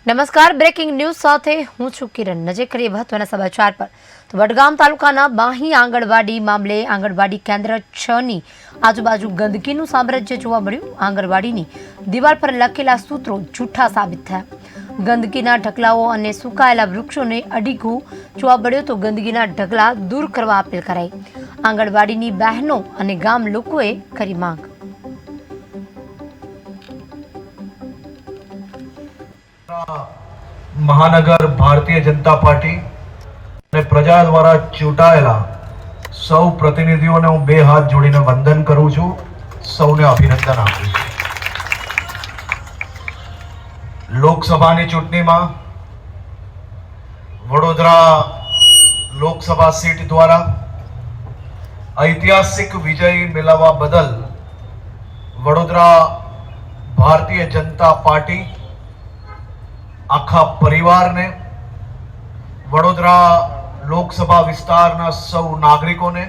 નમસ્કાર, breaking news સાથે હું છું કિરણ। નજર કરીએ મહત્વના સમાચાર પર। તો વડગામ તાલુકાના બાહી આંગણવાડી મામલે આંગણવાડી કેન્દ્ર 6 ની આજુબાજુ ગંદકીનું સામ્રાજ્ય જોવા મળ્યું। આંગણવાડીની દિવાલ પર લખેલા સૂત્રો જૂઠા સાબિત થયા। ગંદકીના ઢગલાઓ અને સુકાયેલા વૃક્ષોને અડીઘો જોવા મળ્યો તો ગંદકીના ઢગલા દૂર કરવા અપીલ કરાઈ। આંગણવાડીની બહેનો અને ગામ લોકોએ કરી માંગ। महानगर भारतीय जनता पार्टी ने प्रजा द्वारा चूंटायेला सौ प्रतिनिधिओं ने हूँ बे हाथ जोड़ीने वंदन करूं छूं, सौने अभिनंदन आपું છું। लोकसभाની ચૂંટણીમાં વડોદરા લોકસભા સીટ દ્વારા ऐतिहासिक विजय मेळववा बदल वडोदरा भारतीय जनता पार्टी आखा परिवार ने वडोदरा लोकसभा विस्तारना सौ नागरिकों ने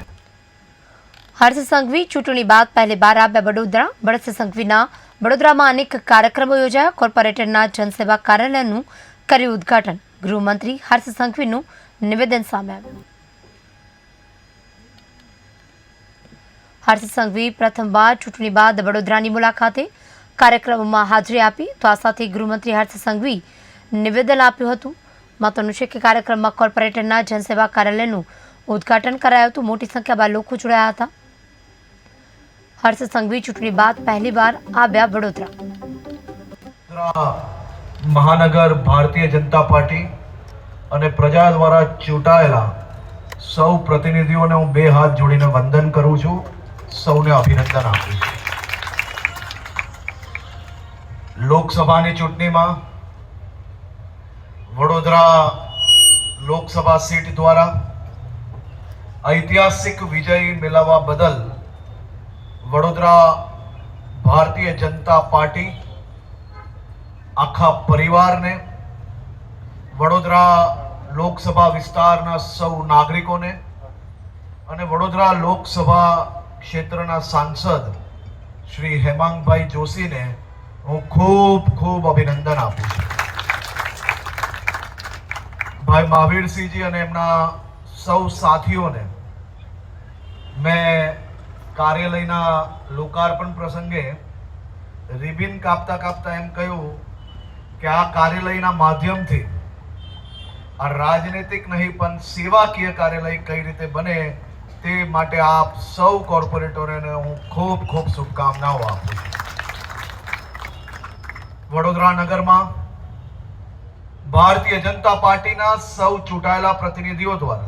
हर्ष संघवी चूंटणी बाद पहली बार આવ્યા વડોદરા। હર્ષ સંઘવીના વડોદરામાં અનેક કાર્યક્રમો યોજાયા। કોર્પોરેટરના જનસેવા કાર્યાલયનું કર્યું ઉદ્ઘાટન। ગૃહમંત્રી હર્ષ સંઘવીનું નિવેદન સામે આવ્યું। હર્ષ સંઘવી પ્રથમવાર ચૂંટણી બાદ વડોદરાની મુલાકાતે કાર્યક્રમમાં હાજરી આપી। તો આ સાથે ગૃહમંત્રી હર્ષ સંઘવી નિવેદન આપ્યું હતું। મહત્વનું છે કે કાર્યક્રમમાં કોર્પોરેટરના જનસેવા કાર્યાલયનું ઉદ્ઘાટન કરાયું હતું। મોટી સંખ્યામાં લોકો જોડાયા હતા। હર્ષ સંઘવી ચૂંટણી બાદ પહેલીવાર આવ્યા વડોદરા। महानगर भारतीय जनता पार्टी અને પ્રજા દ્વારા ચૂંટાયેલા સૌ પ્રતિનિધિઓને હું બે હાથ જોડીને વંદન કરું છું, સૌને અભિનંદન આપું છું। લોકસભાની ચૂંટણીમાં वडोदरा लोकसभा सीट द्वारा ऐतिहासिक विजय मेळववा बदल वडोदरा भारतीय जनता पार्टी आखा परिवार ने वडोदरा लोकसभा विस्तारना सौ नागरिकों ने અને वडोदरा लोकसभा क्षेत्रना सांसद श्री हेमांगभाई जोशी ने હું ખૂબ ખૂબ અભિનંદન આપું છું। भाई महावीर सिंह जी અને એમના સૌ સાથીઓને મેં કાર્યાલયના લોકાર્પણ પ્રસંગે રિબિન કાપતા કાપતા એમ કહ્યું કે આ કાર્યાલયના માધ્યમથી આ રાજનૈતિક નહીં પણ સેવાકીય કાર્યાલય કઈ રીતે બને તે માટે આપ સૌ કોર્પોરેટરોને હું ખૂબ ખૂબ શુભકામનાઓ આપું છું। વડોદરા નગરમાં भारतीय जनता पार्टी ना सौ चूंटाયેલા प्रतिनिधिओं द्वारा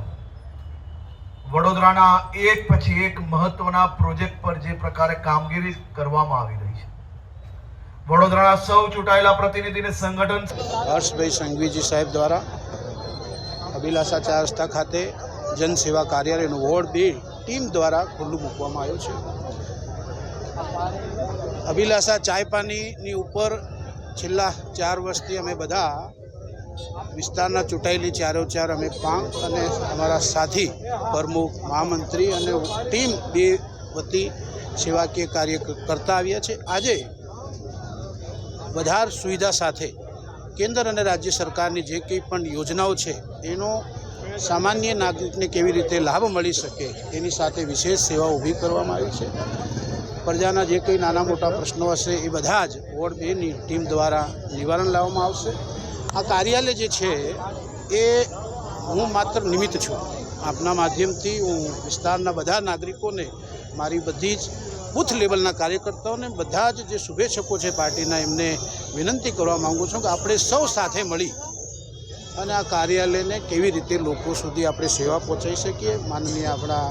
वडोदराना एक पछी एक महत्वना प्रोजेक्ट पर जे प्रकारे कामगीरी करवामां आवी रही है। वडोदराना सौ चूंटाયેલા प्रतिनिधिने संगठन हर्षभाई संघवी जी साहेब द्वारा अभिलाषा 4 रस्ता खाते जनसेवा कार्यालयનું વોર્ડ 2 ટીમ દ્વારા ખુલ્લું મૂકવામાં આવ્યું છે। અભિલાષા ચાય પાણીની ઉપર છેલ્લા 4 વર્ષથી અમે બધા વિસ્તારના ચૂંટાયેલી ચારોચાર અમે 5 અને અમારા સાથી પ્રમુખ મહામંત્રી અને ટીમ બે વતી સેવાકીય કાર્ય કરતા આવ્યા છે। આજે વધારે સુવિધા સાથે કેન્દ્ર અને રાજ્ય સરકારની જે કંઈ પણ યોજનાઓ છે એનો સામાન્ય નાગરિકને કેવી રીતે લાભ મળી શકે એની સાથે વિશેષ સેવા ઊભી કરવામાં આવી છે। પ્રજાના જે કંઈ નાના મોટા પ્રશ્નો હશે એ બધા જ વોર્ડ 2ની ટીમ દ્વારા નિવારણ લાવવામાં આવશે। આ કાર્યાલય જે છે એ હું માત્ર નિમિત્ત છું। આપના માધ્યમથી હું વિસ્તારના બધા નાગરિકોને મારી બધી જ બૂથ લેવલના કાર્યકર્તાઓને બધા જ જે શુભેચ્છકો છે પાર્ટીના એમને વિનંતી કરવા માગું છું કે આપણે સૌ સાથે મળી અને આ કાર્યાલયને કેવી રીતે લોકો સુધી આપણે સેવા પહોંચાડી શકીએ। માનનીય આપણા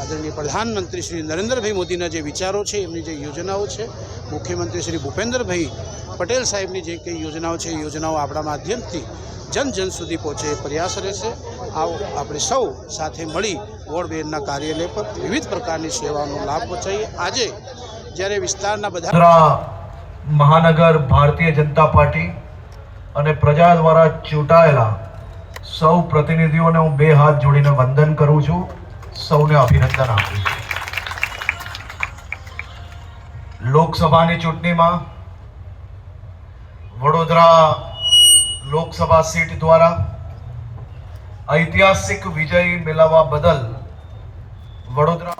આદરણીય પ્રધાનમંત્રી શ્રી નરેન્દ્રભાઈ મોદીના જે વિચારો છે એમની જે યોજનાઓ છે મુખ્યમંત્રી શ્રી ભૂપેન્દ્રભાઈ પટેલ સાહેબની જે કંઈ યોજનાઓ છે એ યોજનાઓ આપણા માધ્યમથી જન જન સુધી પહોંચે એ પ્રયાસ રહેશે। આવો આપણે સૌ સાથે મળી વોર્ડ 2ના કાર્યાલય પર વિવિધ પ્રકારની સેવાઓનો લાભ પહોંચાડીએ। આજે જ્યારે વિસ્તારના બધા મહાનગર ભારતીય જનતા પાર્ટી અને પ્રજા દ્વારા ચૂંટાયેલા સૌ પ્રતિનિધિઓને હું બે હાથ જોડીને વંદન કરું છું, સૌને અભિનંદન આપું છું। લોકસભાની ચૂંટણીમાં વડોદરા લોકસભા સીટ દ્વારા ઐતિહાસિક વિજય મેળવવા બદલ વડોદરા